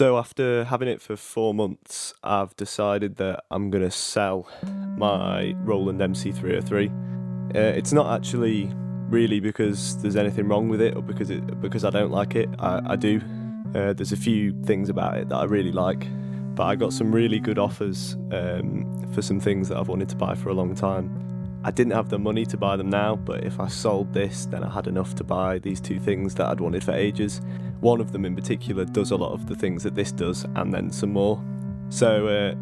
So after having it for 4 months, I've decided that I'm going to sell my Roland MC-303. It's not actually really because there's anything wrong with it or because I don't like it. I do. There's a few things about it that I really like, but I got some really good offers for some things that I've wanted to buy for a long time. I didn't have the money to buy them now, but if I sold this, then I had enough to buy these two things that I'd wanted for ages. One of them in particular does a lot of the things that this does, and then some more. So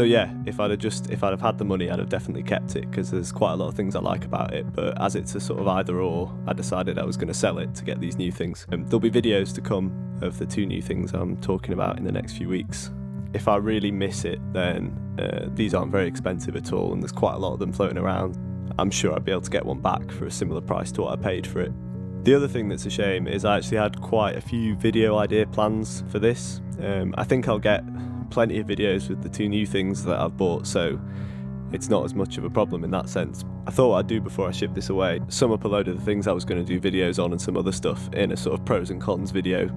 yeah, if I'd have had the money, I'd have definitely kept it, because there's quite a lot of things I like about it, but as it's a sort of either or, I decided I was going to sell it to get these new things. There'll be videos to come of the two new things I'm talking about in the next few weeks. If I really miss it, then these aren't very expensive at all, and there's quite a lot of them floating around. I'm sure I'd be able to get one back for a similar price to what I paid for it. The other thing that's a shame is I actually had quite a few video idea plans for this. I think I'll get plenty of videos with the two new things that I've bought, so it's not as much of a problem in that sense. I thought what I'd do before I ship this away, sum up a load of the things I was going to do videos on and some other stuff in a sort of pros and cons video,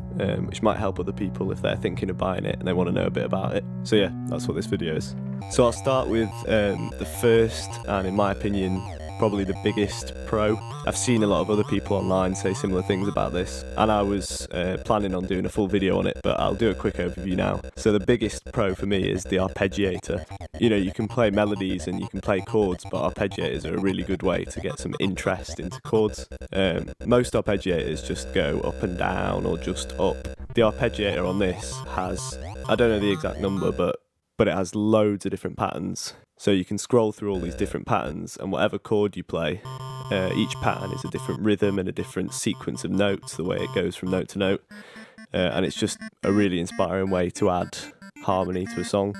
which might help other people if they're thinking of buying it and they want to know a bit about it. So yeah, that's what this video is. So I'll start with the first, and in my opinion, probably the biggest pro. I've seen a lot of other people online say similar things about this, and I was planning on doing a full video on it, but I'll do a quick overview now. So the biggest pro for me is the arpeggiator. You know, you can play melodies and you can play chords, but arpeggiators are a really good way to get some interest into chords. Most arpeggiators just go up and down or just up. The arpeggiator on this has, I don't know the exact number, but it has loads of different patterns. So you can scroll through all these different patterns, and whatever chord you play, each pattern is a different rhythm and a different sequence of notes, the way it goes from note to note. And it's just a really inspiring way to add harmony to a song.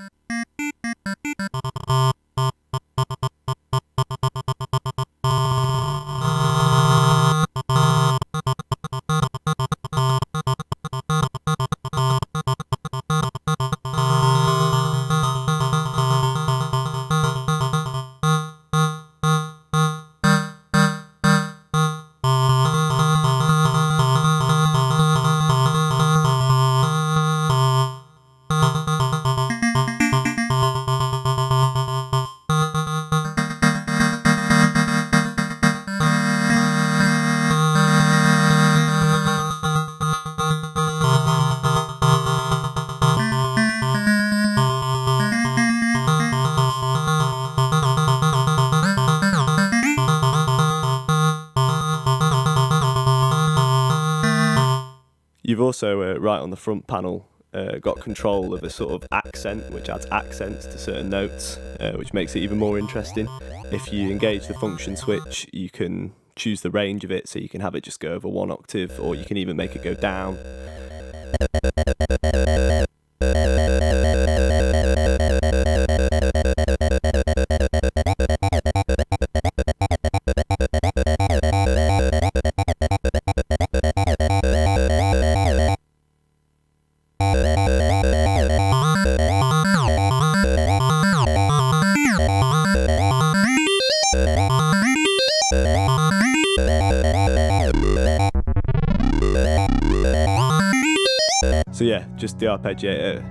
You've also, right on the front panel, got control of a sort of accent, which adds accents to certain notes, which makes it even more interesting. If you engage the function switch, you can choose the range of it, so you can have it just go over one octave, or you can even make it go down. So yeah, just the arpeggiator.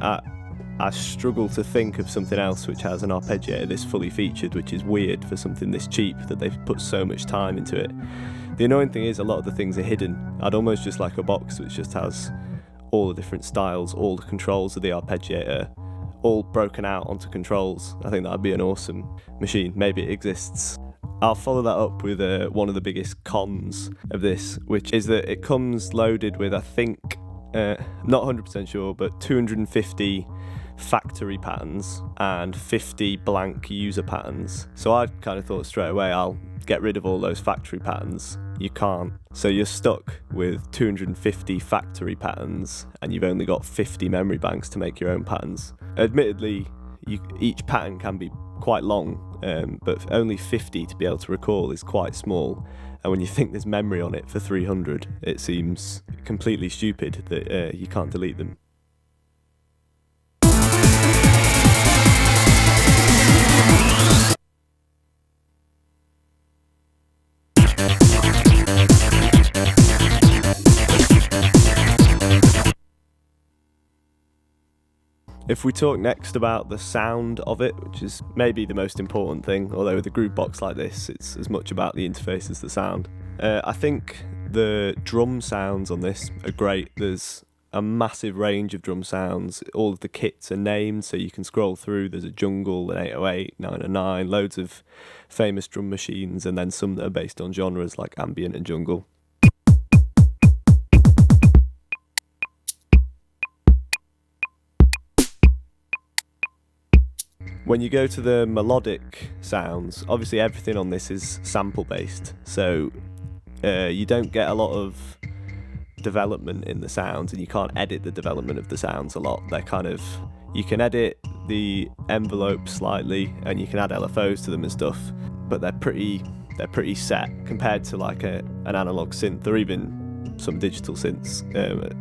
I struggle to think of something else which has an arpeggiator this fully featured, which is weird for something this cheap, that they've put so much time into it. The annoying thing is a lot of the things are hidden. I'd almost just like a box which just has all the different styles, all the controls of the arpeggiator, all broken out onto controls. I think that'd be an awesome machine. Maybe it exists. I'll follow that up with one of the biggest cons of this, which is that it comes loaded with, I think, not 100% sure, but 250 factory patterns and 50 blank user patterns. So I kind of thought straight away, I'll get rid of all those factory patterns. You can't. So you're stuck with 250 factory patterns, and you've only got 50 memory banks to make your own patterns. Admittedly, each pattern can be quite long, but only 50 to be able to recall is quite small. And when you think there's memory on it for 300, it seems completely stupid that you can't delete them. If we talk next about the sound of it, which is maybe the most important thing, although with a groove box like this, it's as much about the interface as the sound. I think the drum sounds on this are great. There's a massive range of drum sounds. All of the kits are named, so you can scroll through. There's a jungle, an 808, 909, loads of famous drum machines, and then some that are based on genres like ambient and jungle. When you go to the melodic sounds, obviously everything on this is sample based, so you don't get a lot of development in the sounds, and you can't edit the development of the sounds a lot. They're kind of, you can edit the envelope slightly and you can add LFOs to them and stuff, but they're pretty set compared to like an analog synth or even some digital synths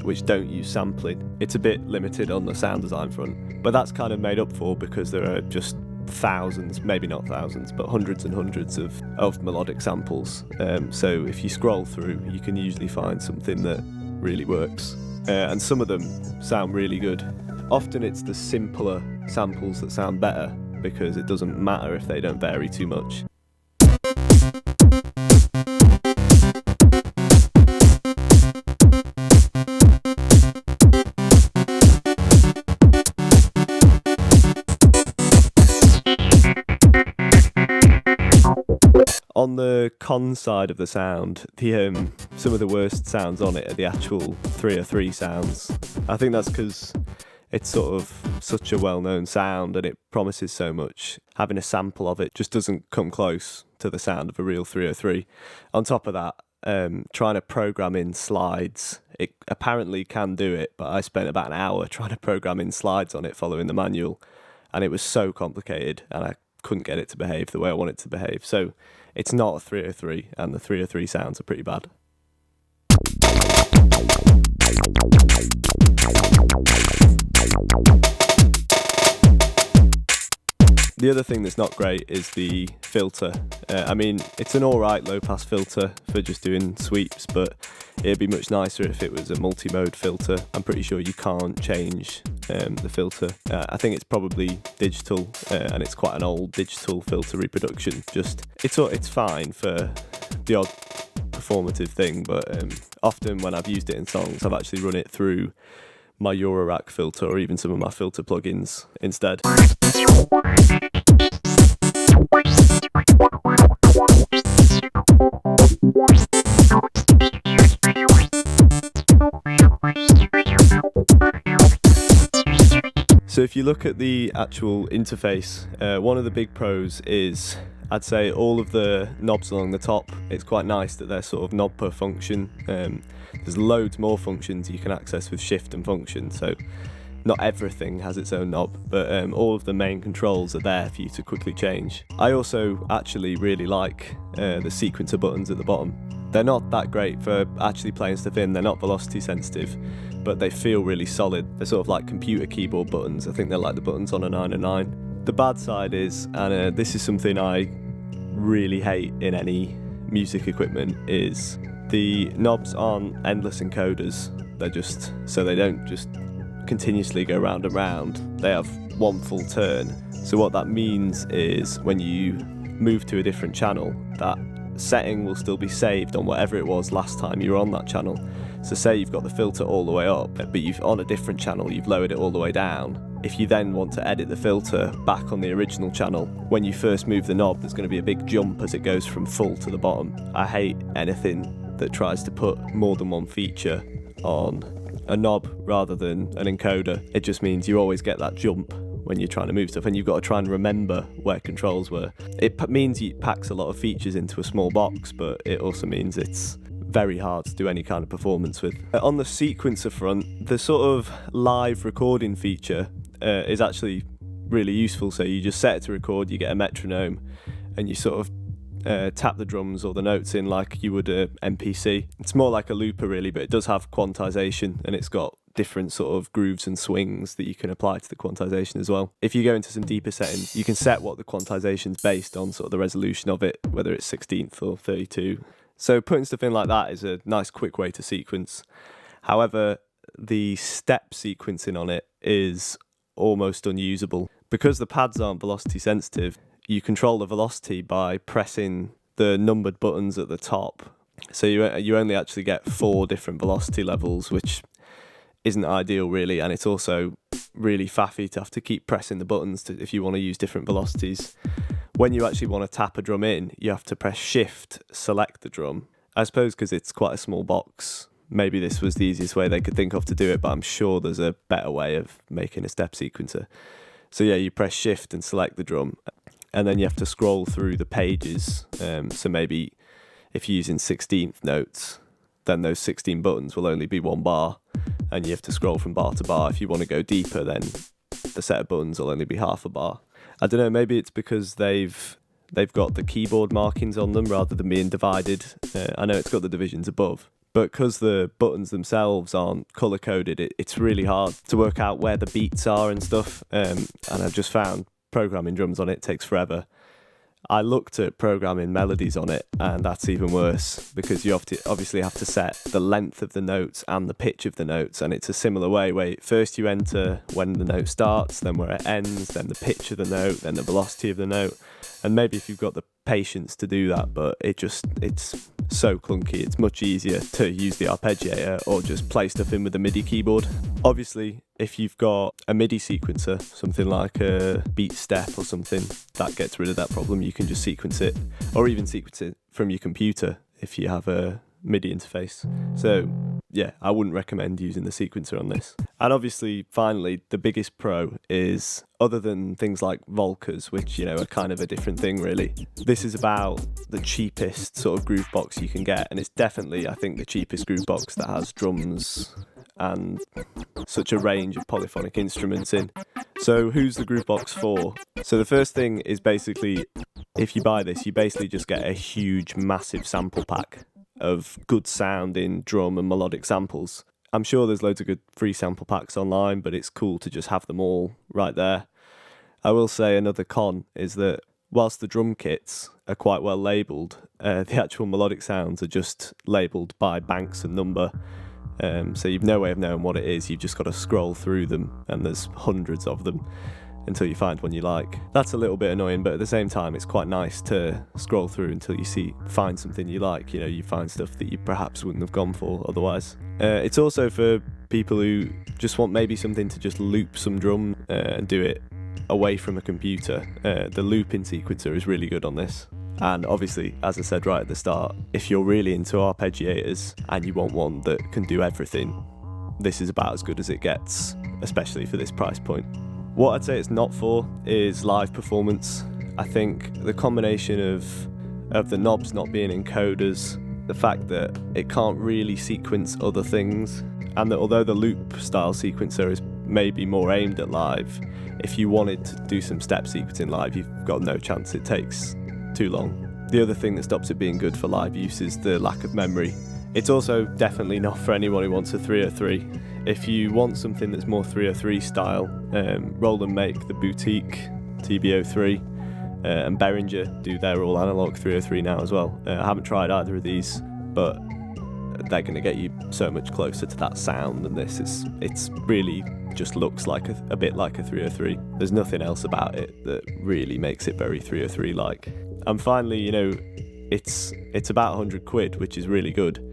which don't use sampling. It's a bit limited on the sound design front, but that's kind of made up for because there are just thousands, maybe not thousands, but hundreds and hundreds of melodic samples. So if you scroll through, you can usually find something that really works. And some of them sound really good. Often it's the simpler samples that sound better because it doesn't matter if they don't vary too much. On the con side of the sound, some of the worst sounds on it are the actual 303 sounds. I think that's because it's sort of such a well-known sound and it promises so much. Having a sample of it just doesn't come close to the sound of a real 303. On top of that, trying to program in slides, it apparently can do it, but I spent about an hour trying to program in slides on it following the manual, and it was so complicated and I couldn't get it to behave the way I want it to behave. So it's not a 303, and the 303 sounds are pretty bad. The other thing that's not great is the filter. I mean, it's an alright low-pass filter for just doing sweeps, but it'd be much nicer if it was a multi-mode filter. I'm pretty sure you can't change the filter. I think it's probably digital, and it's quite an old digital filter reproduction. It's fine for the odd performative thing, but often when I've used it in songs, I've actually run it through my Eurorack filter or even some of my filter plugins instead. So if you look at the actual interface, one of the big pros is, I'd say, all of the knobs along the top. It's quite nice that they're sort of knob per function. There's loads more functions you can access with shift and function, so not everything has its own knob, but all of the main controls are there for you to quickly change. I also actually really like the sequencer buttons at the bottom. They're not that great for actually playing stuff in, they're not velocity sensitive, but they feel really solid. They're sort of like computer keyboard buttons. I think they're like the buttons on a 909. The bad side is, and this is something I really hate in any music equipment, is the knobs aren't endless encoders. They don't just continuously go round and round. They have one full turn. So what that means is when you move to a different channel, that setting will still be saved on whatever it was last time you were on that channel. So say you've got the filter all the way up, but you've on a different channel, you've lowered it all the way down. If you then want to edit the filter back on the original channel, when you first move the knob, there's going to be a big jump as it goes from full to the bottom. I hate anything that tries to put more than one feature on a knob rather than an encoder. It just means you always get that jump when you're trying to move stuff, and you've got to try and remember where controls were. It means it packs a lot of features into a small box, but it also means it's very hard to do any kind of performance with. On the sequencer front, the sort of live recording feature is actually really useful. So you just set it to record, you get a metronome, and you sort of tap the drums or the notes in like you would a MPC. It's more like a looper really, but it does have quantization, and it's got different sort of grooves and swings that you can apply to the quantization as well. If you go into some deeper settings, you can set what the quantization's based on, sort of the resolution of it, whether it's 16th or 32. So putting stuff in like that is a nice quick way to sequence. However, the step sequencing on it is almost unusable. Because the pads aren't velocity sensitive, you control the velocity by pressing the numbered buttons at the top. So you only actually get 4 different velocity levels, which isn't ideal really, and it's also really faffy to have to keep pressing the buttons if you want to use different velocities. When you actually want to tap a drum in, you have to press shift, select the drum. I suppose because it's quite a small box, maybe this was the easiest way they could think of to do it, but I'm sure there's a better way of making a step sequencer. So yeah, you press shift and select the drum, and then you have to scroll through the pages. So maybe if you're using 16th notes, then those 16 buttons will only be 1 bar, and you have to scroll from bar to bar. If you want to go deeper, then the set of buttons will only be half a bar. I don't know, maybe it's because they've got the keyboard markings on them rather than being divided. I know it's got the divisions above, but because the buttons themselves aren't colour-coded, it's really hard to work out where the beats are and stuff. And I've just found programming drums on it takes forever. I looked at programming melodies on it, and that's even worse because you obviously have to set the length of the notes and the pitch of the notes, and it's a similar way where first you enter when the note starts, then where it ends, then the pitch of the note, then the velocity of the note. And maybe if you've got the patience to do that, but it's so clunky. It's much easier to use the arpeggiator or just play stuff in with the MIDI keyboard. Obviously, if you've got a MIDI sequencer, something like a beat step or something, that gets rid of that problem. You can just sequence it, or even sequence it from your computer if you have a MIDI interface. So yeah, I wouldn't recommend using the sequencer on this. And obviously, finally, the biggest pro is, other than things like Volkers, which, are kind of a different thing really, this is about the cheapest sort of groove box you can get, and it's definitely, I think, the cheapest groove box that has drums and such a range of polyphonic instruments in. So who's the groove box for? So the first thing is basically, if you buy this, you basically just get a huge, massive sample pack of good sounding drum and melodic samples. I'm sure there's loads of good free sample packs online, but it's cool to just have them all right there. I will say another con is that whilst the drum kits are quite well labelled, the actual melodic sounds are just labelled by banks and number. So you've no way of knowing what it is. You've just got to scroll through them, and there's hundreds of them until you find one you like. That's a little bit annoying, but at the same time it's quite nice to scroll through until you find something you like. You find stuff that you perhaps wouldn't have gone for otherwise. It's also for people who just want maybe something to just loop some drum and do it away from a computer. The looping sequencer is really good on this. And obviously, as I said right at the start, if you're really into arpeggiators and you want one that can do everything, this is about as good as it gets, especially for this price point. What I'd say it's not for is live performance. I think the combination of the knobs not being encoders, the fact that it can't really sequence other things, and that although the loop style sequencer is maybe more aimed at live, if you wanted to do some step sequencing live, you've got no chance. It takes too long. The other thing that stops it being good for live use is the lack of memory. It's also definitely not for anyone who wants a 303. If you want something that's more 303 style, Roland make the boutique TB03, and Behringer do their all analog 303 now as well. I haven't tried either of these, but they're going to get you so much closer to that sound than this. It's really just looks like a bit like a 303. There's nothing else about it that really makes it very 303 like. And finally, it's about 100 quid, which is really good.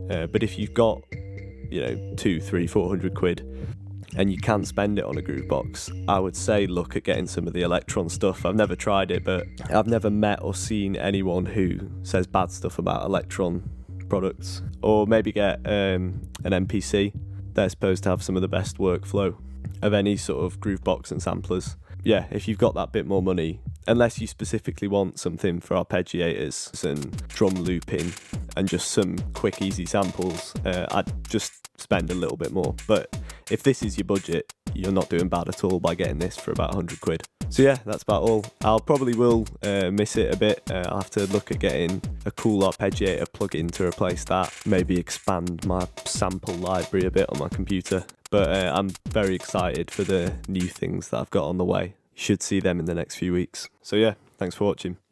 But if you've got 200, 300, 400 quid and you can spend it on a groove box, I would say look at getting some of the Electron stuff. I've never tried it, but I've never met or seen anyone who says bad stuff about Electron products. Or maybe get an MPC. They're supposed to have some of the best workflow of any sort of groove box and samplers. Yeah, if you've got that bit more money, unless you specifically want something for arpeggiators and drum looping and just some quick easy samples, I'd just spend a little bit more. But if this is your budget, you're not doing bad at all by getting this for about 100 quid. So yeah, that's about all. I'll probably will miss it a bit. I'll have to look at getting a cool arpeggiator plugin to replace that, maybe expand my sample library a bit on my computer. But I'm very excited for the new things that I've got on the way. You should see them in the next few weeks. So yeah, thanks for watching.